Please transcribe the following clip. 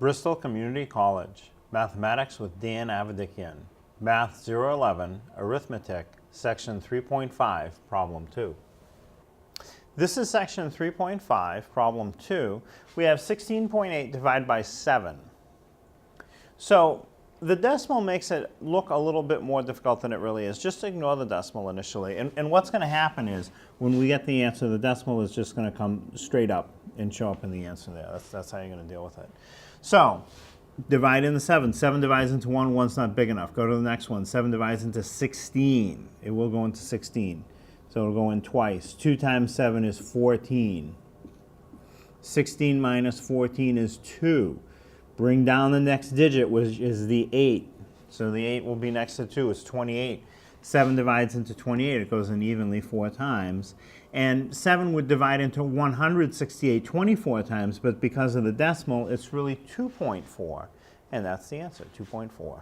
Bristol Community College, Mathematics with Dan Avedikian, Math 011, Arithmetic, Section 3.5, Problem 2. This is Section 3.5, Problem 2. We have 16.8 divided by 7. So the decimal makes it look a little bit more difficult than it really is. Just ignore the decimal initially. And what's going to happen is when we get the answer, the decimal is just going to come straight up and show up in the answer there. That's how you're going to deal with it. So divide into 7. 7 divides into 1. 1's not big enough. Go to the next one. 7 divides into 16. It will go into 16. So it'll go in twice. 2 times 7 is 14. 16 minus 14 is 2. Bring down the next digit, which is the 8. So the 8 will be next to 2. It's 28. 7 divides into 28. It goes in evenly 4 times. And 7 would divide into 168 24 times, but because of the decimal, it's really 2.4. And that's the answer, 2.4.